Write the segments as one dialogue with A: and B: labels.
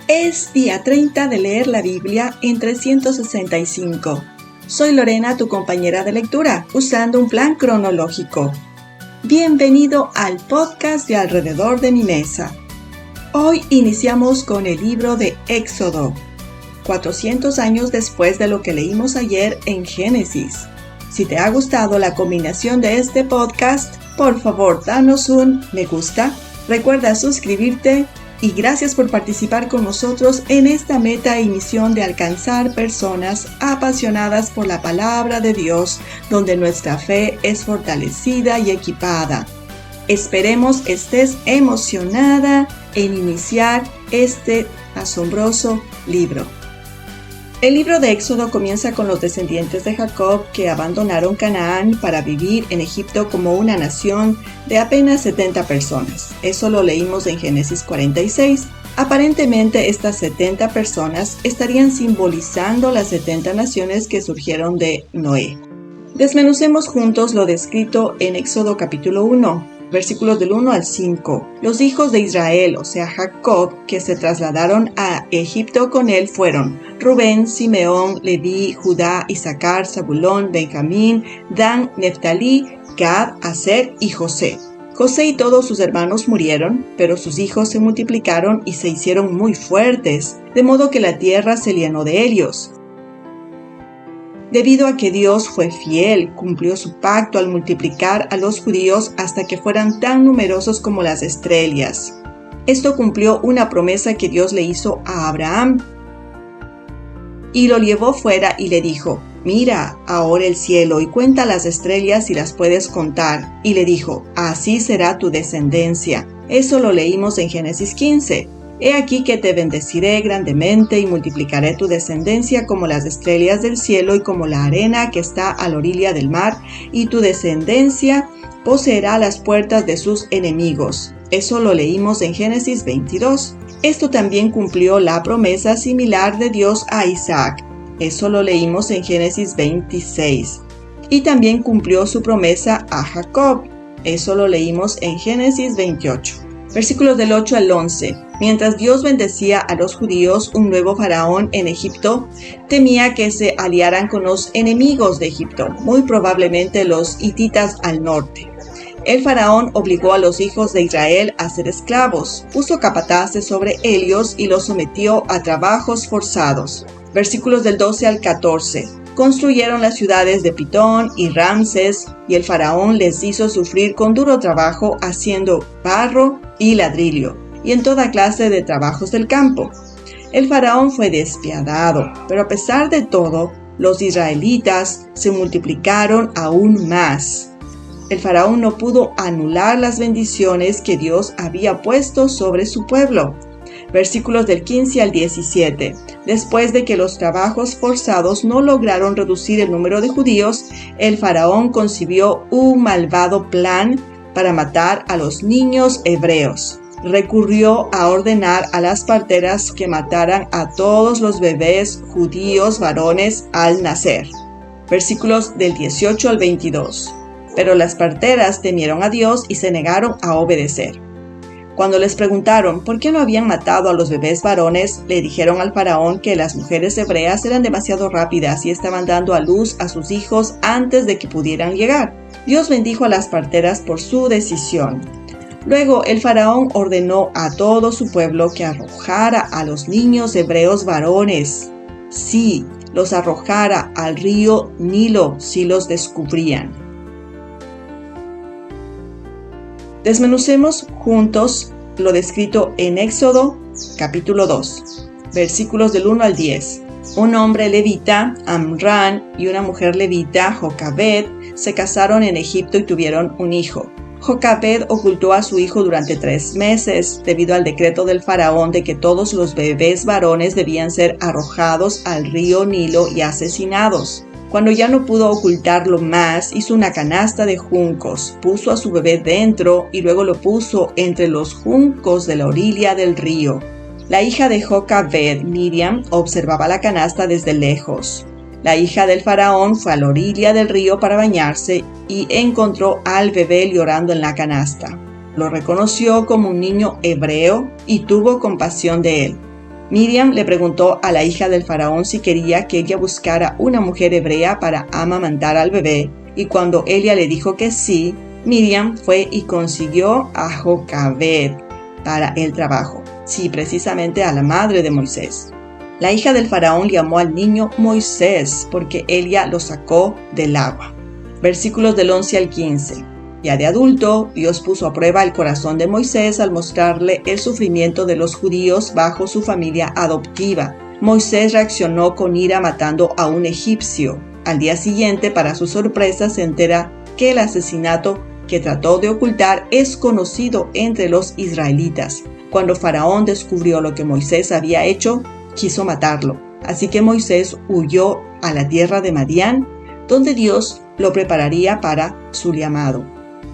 A: Es día 30 de leer la Biblia en 365. Soy Lorena, tu compañera de lectura, usando un plan cronológico. Bienvenido al podcast de Alrededor de mi Mesa. Hoy iniciamos con el libro de Éxodo, 400 años después de lo que leímos ayer en Génesis. Si te ha gustado la combinación de este podcast, por favor, danos un me gusta, recuerda suscribirte y gracias por participar con nosotros en esta meta y misión de alcanzar personas apasionadas por la palabra de Dios, donde nuestra fe es fortalecida y equipada. Esperemos estés emocionada en iniciar este asombroso libro. El libro de Éxodo comienza con los descendientes de Jacob que abandonaron Canaán para vivir en Egipto como una nación de apenas 70 personas. Eso lo leímos en Génesis 46. Aparentemente estas 70 personas estarían simbolizando las 70 naciones que surgieron de Noé. Desmenucemos juntos lo descrito en Éxodo capítulo 1. Versículos del 1 al 5. Los hijos de Israel, o sea Jacob, que se trasladaron a Egipto con él fueron Rubén, Simeón, Leví, Judá, Isaacar, Zabulón, Benjamín, Dan, Neftalí, Gad, Aser y José. José y todos sus hermanos murieron, pero sus hijos se multiplicaron y se hicieron muy fuertes, de modo que la tierra se llenó de ellos. Debido a que Dios fue fiel, cumplió su pacto al multiplicar a los judíos hasta que fueran tan numerosos como las estrellas. Esto cumplió una promesa que Dios le hizo a Abraham. Y lo llevó fuera y le dijo, mira ahora el cielo y cuenta las estrellas si las puedes contar. Y le dijo, así será tu descendencia. Eso lo leímos en Génesis 15. He aquí que te bendeciré grandemente y multiplicaré tu descendencia como las estrellas del cielo y como la arena que está a la orilla del mar, y tu descendencia poseerá las puertas de sus enemigos. Eso lo leímos en Génesis 22. Esto también cumplió la promesa similar de Dios a Isaac. Eso lo leímos en Génesis 26. Y también cumplió su promesa a Jacob. Eso lo leímos en Génesis 28. Versículos del 8 al 11. Mientras Dios bendecía a los judíos, un nuevo faraón en Egipto temía que se aliaran con los enemigos de Egipto, muy probablemente los hititas al norte. El faraón obligó a los hijos de Israel a ser esclavos, puso capataces sobre ellos y los sometió a trabajos forzados. Versículos del 12 al 14. Construyeron las ciudades de Pitón y Ramses, y el faraón les hizo sufrir con duro trabajo haciendo barro y ladrillo, y en toda clase de trabajos del campo. El faraón fue despiadado, pero a pesar de todo, los israelitas se multiplicaron aún más. El faraón no pudo anular las bendiciones que Dios había puesto sobre su pueblo. Versículos del 15 al 17. Después de que los trabajos forzados no lograron reducir el número de judíos, el faraón concibió un malvado plan para matar a los niños hebreos. Recurrió a ordenar a las parteras que mataran a todos los bebés judíos varones al nacer. Versículos del 18 al 22. Pero las parteras temieron a Dios y se negaron a obedecer. Cuando les preguntaron por qué no habían matado a los bebés varones, le dijeron al faraón que las mujeres hebreas eran demasiado rápidas y estaban dando a luz a sus hijos antes de que pudieran llegar. Dios bendijo a las parteras por su decisión. Luego el faraón ordenó a todo su pueblo que arrojara a los niños hebreos varones. Sí, los arrojara al río Nilo si los descubrían. Desmenucemos juntos lo descrito en Éxodo capítulo 2, versículos del 1 al 10. Un hombre levita, Amram, y una mujer levita, Jocabed, se casaron en Egipto y tuvieron un hijo. Jocabed ocultó a su hijo durante 3 meses, debido al decreto del faraón de que todos los bebés varones debían ser arrojados al río Nilo y asesinados. Cuando ya no pudo ocultarlo más, hizo una canasta de juncos, puso a su bebé dentro y luego lo puso entre los juncos de la orilla del río. La hija de Jocabed, Miriam, observaba la canasta desde lejos. La hija del faraón fue a la orilla del río para bañarse y encontró al bebé llorando en la canasta. Lo reconoció como un niño hebreo y tuvo compasión de él. Miriam le preguntó a la hija del faraón si quería que ella buscara una mujer hebrea para amamantar al bebé, y cuando ella le dijo que sí, Miriam fue y consiguió a Jocabed para el trabajo, sí, precisamente a la madre de Moisés. La hija del faraón llamó al niño Moisés porque ella lo sacó del agua. Versículos del 11 al 15. Ya de adulto, Dios puso a prueba el corazón de Moisés al mostrarle el sufrimiento de los judíos bajo su familia adoptiva. Moisés reaccionó con ira matando a un egipcio. Al día siguiente, para su sorpresa, se entera que el asesinato que trató de ocultar es conocido entre los israelitas. Cuando Faraón descubrió lo que Moisés había hecho, quiso matarlo. Así que Moisés huyó a la tierra de Madián, donde Dios lo prepararía para su llamado.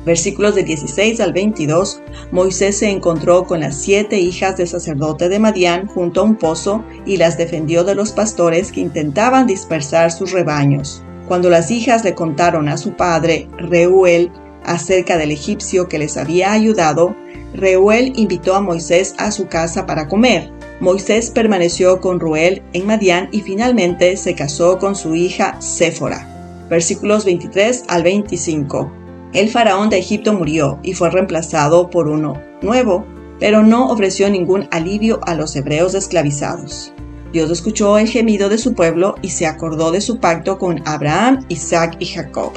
A: Versículos de 16 al 22, Moisés se encontró con las 7 hijas del sacerdote de Madián junto a un pozo y las defendió de los pastores que intentaban dispersar sus rebaños. Cuando las hijas le contaron a su padre, Reuel, acerca del egipcio que les había ayudado, Reuel invitó a Moisés a su casa para comer. Moisés permaneció con Reuel en Madián y finalmente se casó con su hija Séfora. Versículos 23 al 25. El faraón de Egipto murió y fue reemplazado por uno nuevo, pero no ofreció ningún alivio a los hebreos esclavizados. Dios escuchó el gemido de su pueblo y se acordó de su pacto con Abraham, Isaac y Jacob.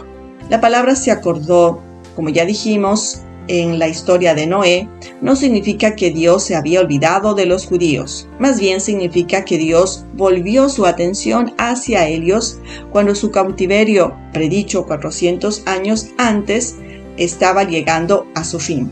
A: La palabra se acordó, como ya dijimos en la historia de Noé, no significa que Dios se había olvidado de los judíos. Más bien significa que Dios volvió su atención hacia ellos cuando su cautiverio, predicho 400 años antes, estaba llegando a su fin.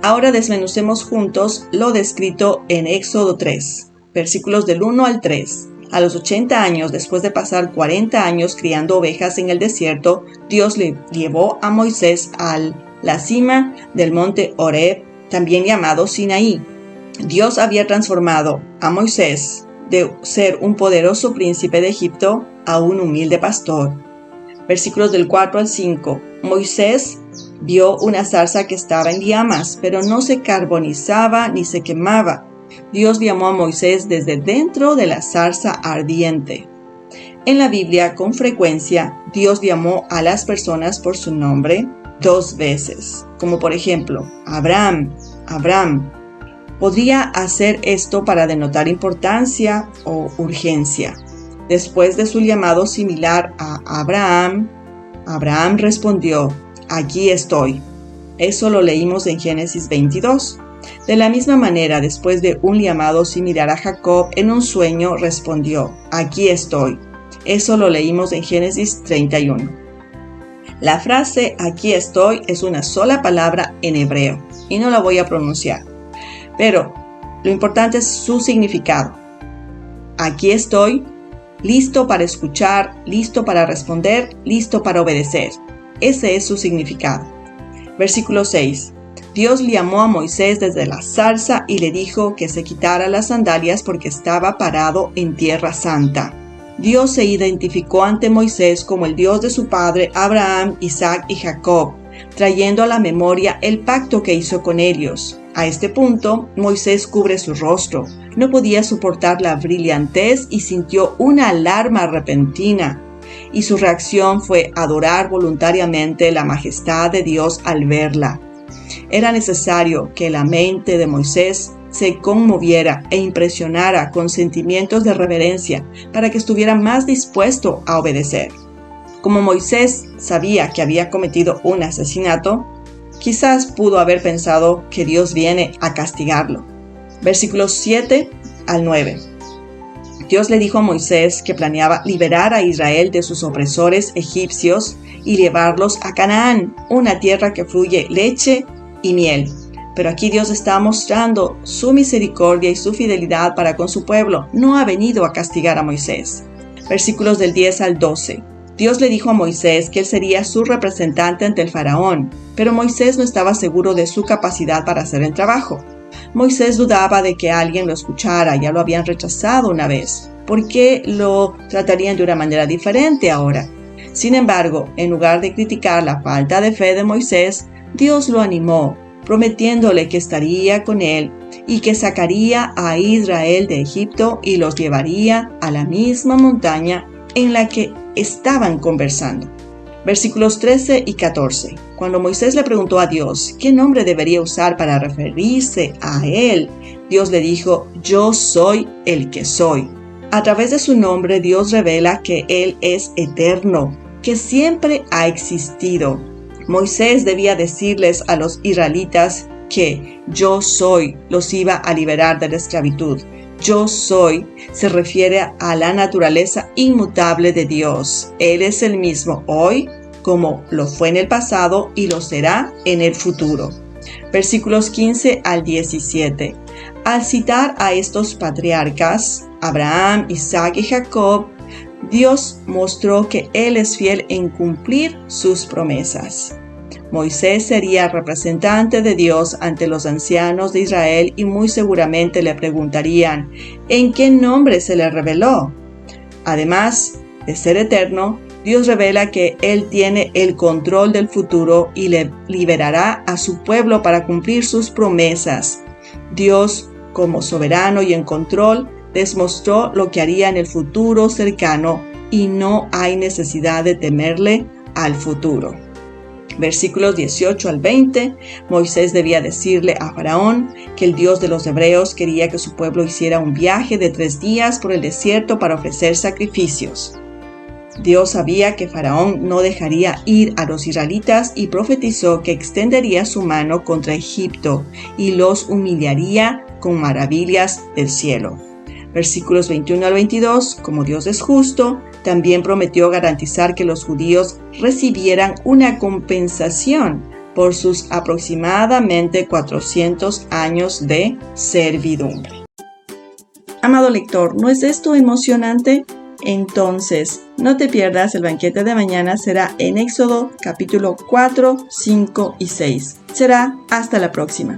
A: Ahora desmenucemos juntos lo descrito en Éxodo 3, versículos del 1 al 3. A los 80 años, después de pasar 40 años criando ovejas en el desierto, Dios le llevó a Moisés a la cima del monte Horeb, también llamado Sinaí. Dios había transformado a Moisés de ser un poderoso príncipe de Egipto a un humilde pastor. Versículos del 4 al 5. Moisés vio una zarza que estaba en llamas, pero no se carbonizaba ni se quemaba. Dios llamó a Moisés desde dentro de la zarza ardiente. En la Biblia, con frecuencia, Dios llamó a las personas por su nombre 2 veces, como por ejemplo, Abraham, Abraham. Podría hacer esto para denotar importancia o urgencia. Después de su llamado similar a Abraham, Abraham respondió, aquí estoy. Eso lo leímos en Génesis 22. De la misma manera, después de un llamado similar a Jacob, en un sueño respondió, aquí estoy. Eso lo leímos en Génesis 31. La frase aquí estoy es una sola palabra en hebreo y no la voy a pronunciar. Pero lo importante es su significado. Aquí estoy, listo para escuchar, listo para responder, listo para obedecer. Ese es su significado. Versículo 6. Dios llamó a Moisés desde la zarza y le dijo que se quitara las sandalias porque estaba parado en tierra santa. Dios se identificó ante Moisés como el Dios de su padre Abraham, Isaac y Jacob, trayendo a la memoria el pacto que hizo con ellos. A este punto, Moisés cubre su rostro. No podía soportar la brillantez y sintió una alarma repentina. Y su reacción fue adorar voluntariamente la majestad de Dios al verla. Era necesario que la mente de Moisés se conmoviera e impresionara con sentimientos de reverencia para que estuviera más dispuesto a obedecer. Como Moisés sabía que había cometido un asesinato, quizás pudo haber pensado que Dios viene a castigarlo. Versículos 7 al 9. Dios le dijo a Moisés que planeaba liberar a Israel de sus opresores egipcios y llevarlos a Canaán, una tierra que fluye leche y miel. Pero aquí Dios está mostrando su misericordia y su fidelidad para con su pueblo. No ha venido a castigar a Moisés. Versículos del 10 al 12. Dios le dijo a Moisés que él sería su representante ante el faraón, pero Moisés no estaba seguro de su capacidad para hacer el trabajo. Moisés dudaba de que alguien lo escuchara, ya lo habían rechazado una vez. ¿Por qué lo tratarían de una manera diferente ahora? Sin embargo, en lugar de criticar la falta de fe de Moisés, Dios lo animó. prometiéndole que estaría con él y que sacaría a Israel de Egipto y los llevaría a la misma montaña en la que estaban conversando. Versículos 13 y 14. Cuando Moisés le preguntó a Dios qué nombre debería usar para referirse a él, Dios le dijo: Yo soy el que soy. A través de su nombre, Dios revela que Él es eterno, que siempre ha existido. Moisés debía decirles a los israelitas que yo soy los iba a liberar de la esclavitud. Yo soy se refiere a la naturaleza inmutable de Dios. Él es el mismo hoy, como lo fue en el pasado y lo será en el futuro. Versículos 15 al 17. Al citar a estos patriarcas, Abraham, Isaac y Jacob, Dios mostró que Él es fiel en cumplir sus promesas. Moisés sería representante de Dios ante los ancianos de Israel y muy seguramente le preguntarían ¿en qué nombre se le reveló? Además de ser eterno, Dios revela que Él tiene el control del futuro y le liberará a su pueblo para cumplir sus promesas. Dios, como soberano y en control, les mostró lo que haría en el futuro cercano y no hay necesidad de temerle al futuro. Versículos 18 al 20, Moisés debía decirle a Faraón que el Dios de los hebreos quería que su pueblo hiciera un viaje de 3 días por el desierto para ofrecer sacrificios. Dios sabía que Faraón no dejaría ir a los israelitas y profetizó que extendería su mano contra Egipto y los humillaría con maravillas del cielo. Versículos 21 al 22, como Dios es justo, también prometió garantizar que los judíos recibieran una compensación por sus aproximadamente 400 años de servidumbre. Amado lector, ¿no es esto emocionante? Entonces, no te pierdas el banquete de mañana, será en Éxodo capítulo 4, 5 y 6. Será hasta la próxima.